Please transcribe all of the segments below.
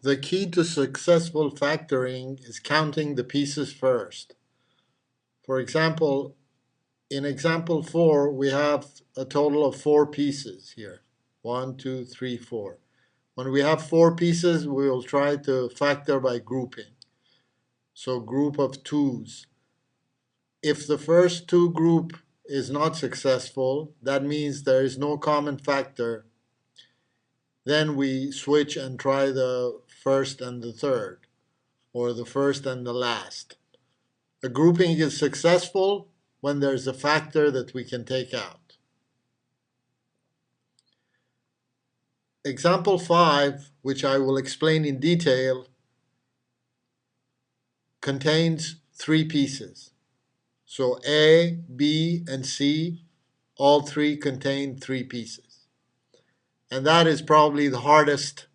The key to successful factoring is counting the pieces first. For example, in example 4, we have a total of 4 pieces here. 1, 2, 3, 4. When we have 4 pieces, we will try to factor by grouping. So group of 2's. If the first 2 group is not successful, that means there is no common factor. Then we switch and try the first and the third, or the first and the last. A grouping is successful when there's a factor that we can take out. Example 5, which I will explain in detail, contains 3 pieces. So A, B, and C, all 3 contain 3 pieces. And that is probably the hardest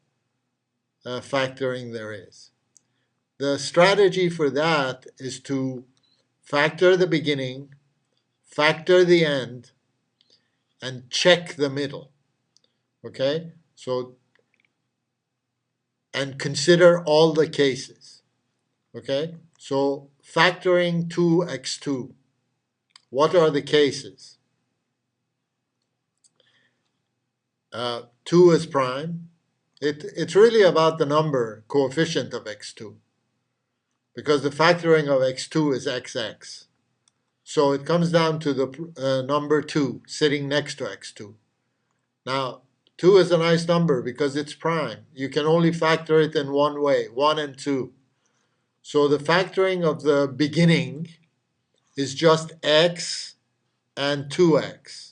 factoring there is. The strategy for that is to factor the beginning, factor the end, and check the middle. Okay? So, and consider all the cases. Okay? So, factoring 2x2. What are the cases? 2 is prime. It's really about the number, coefficient of x2. Because the factoring of x2 is xx. So it comes down to the number 2 sitting next to x2. Now, 2 is a nice number because it's prime. You can only factor it in one way, 1 and 2. So the factoring of the beginning is just x and 2x.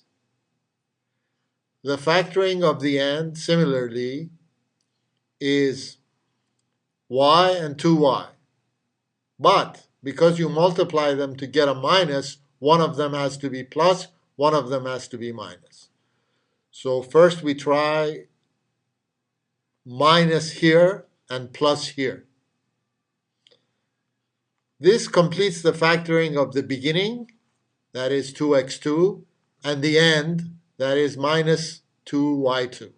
The factoring of the end, similarly, is y and 2y. But because you multiply them to get a minus, one of them has to be plus, one of them has to be minus. So first we try minus here and plus here. This completes the factoring of the beginning, that is 2x2, and the end, that is minus 2y2.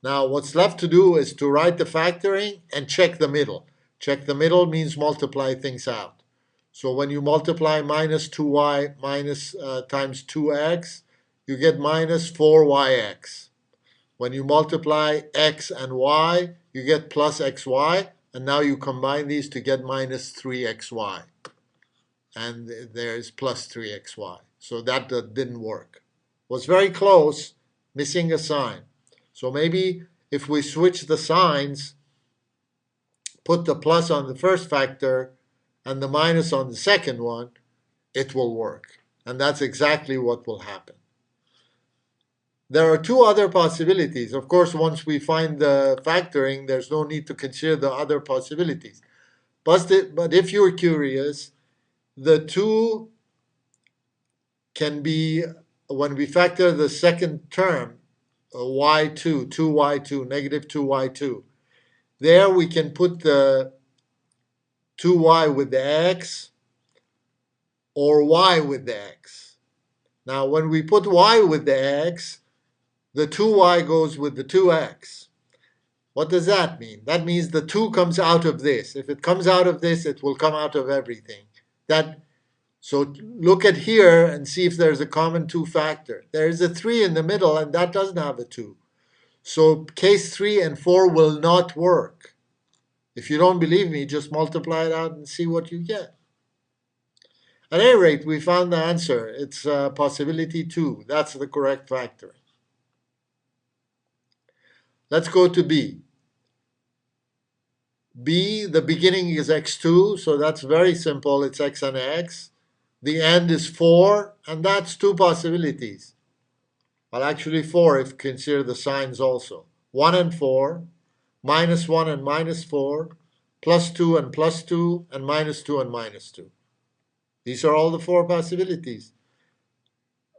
Now what's left to do is to write the factoring and check the middle. Check the middle means multiply things out. So when you multiply minus 2y times 2x, you get minus 4yx. When you multiply x and y, you get plus xy, and now you combine these to get minus 3xy. And there's plus 3xy. So that didn't work. Was very close, missing a sign. So maybe if we switch the signs, put the plus on the first factor and the minus on the second one, it will work. And that's exactly what will happen. There are 2 other possibilities. Of course, once we find the factoring, there's no need to consider the other possibilities. But if you're curious, the 2 can be, when we factor the second term, y2, 2y2, negative 2y2, there we can put the 2y with the x or y with the x. Now when we put y with the x, the 2y goes with the 2x. What does that mean? That means the 2 comes out of this. If it comes out of this, it will come out of everything. So look at here and see if there's a common 2 factor. There's a 3 in the middle, and that doesn't have a 2. So case 3 and 4 will not work. If you don't believe me, just multiply it out and see what you get. At any rate, we found the answer. It's possibility 2. That's the correct factor. Let's go to B. B, the beginning is x2, so that's very simple. It's x and x. The end is 4, and that's 2 possibilities. Well, actually 4 if you consider the signs also. 1 and 4, minus 1 and minus 4, plus 2 and plus 2, and minus 2 and minus 2. These are all the 4 possibilities.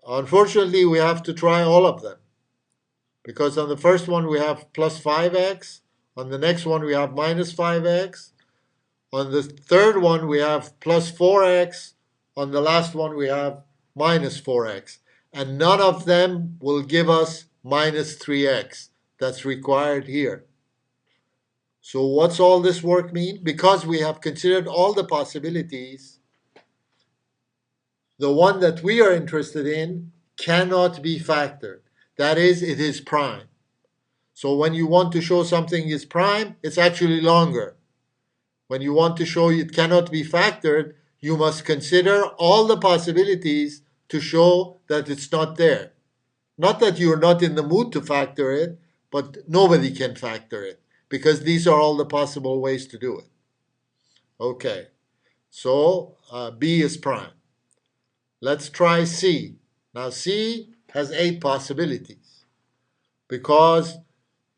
Unfortunately, we have to try all of them. Because on the first one we have plus 5x, on the next one we have minus 5x, on the third one we have plus 4x, on the last one we have minus 4x. And none of them will give us minus 3x. That's required here. So what's all this work mean? Because we have considered all the possibilities, the one that we are interested in cannot be factored. That is, it is prime. So when you want to show something is prime, it's actually longer. When you want to show it cannot be factored, you must consider all the possibilities to show that it's not there. Not that you're not in the mood to factor it, but nobody can factor it because these are all the possible ways to do it. Okay, so B is prime. Let's try C. Now C has 8 possibilities because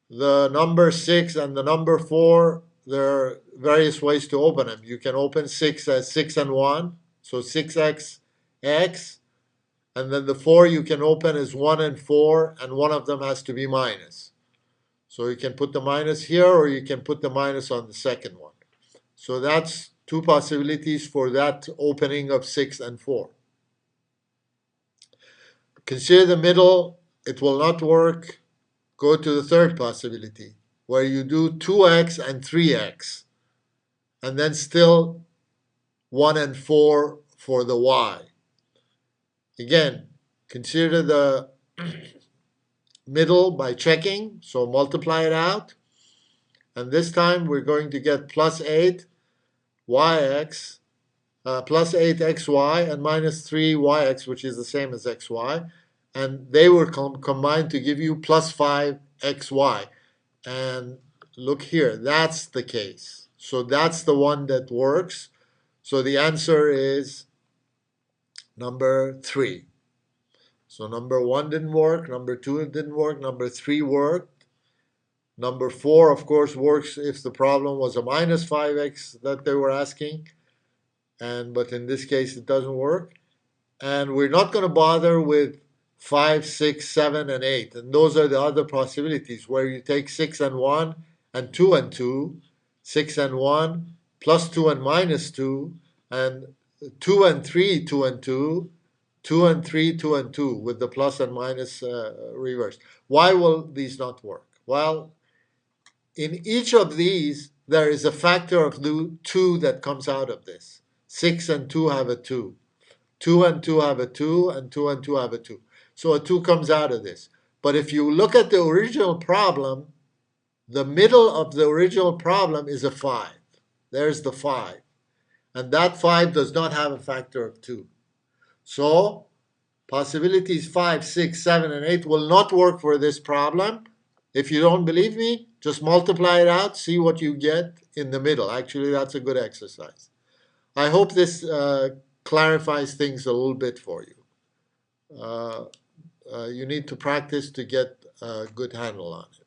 the number 6 and the number 4, there are various ways to open them. You can open 6 as 6 and 1, so 6x x, and then the 4 you can open as 1 and 4, and one of them has to be minus. So you can put the minus here, or you can put the minus on the second one. So that's 2 possibilities for that opening of 6 and 4. Consider the middle, it will not work. Go to the third possibility, where you do 2x and 3x, and then still 1 and 4 for the y. Again, consider the middle by checking, so multiply it out. And this time we're going to get plus 8 yx, plus 8xy, and minus 3yx, which is the same as xy. And they were combined to give you plus 5xy. And look here, that's the case. So that's the one that works. So the answer is number 3. So number 1 didn't work, number 2 didn't work, number 3 worked. Number 4, of course, works if the problem was a minus 5x that they were asking. But in this case, it doesn't work. And we're not going to bother with 5, 6, 7, and 8. And those are the other possibilities where you take 6 and 1 and 2 and 2, 6 and 1, plus 2 and minus 2, and 2 and 3, 2 and 2, 2 and 3, 2 and 2, with the plus and minus reversed. Why will these not work? Well, in each of these, there is a factor of 2 that comes out of this. 6 and 2 have a 2. 2 and 2 have a 2, and 2 and 2 have a 2. So a 2 comes out of this. But if you look at the original problem, the middle of the original problem is a 5. There's the 5. And that 5 does not have a factor of 2. So possibilities 5, 6, 7, and 8 will not work for this problem. If you don't believe me, just multiply it out, see what you get in the middle. Actually, that's a good exercise. I hope this clarifies things a little bit for you. You need to practice to get a good handle on it.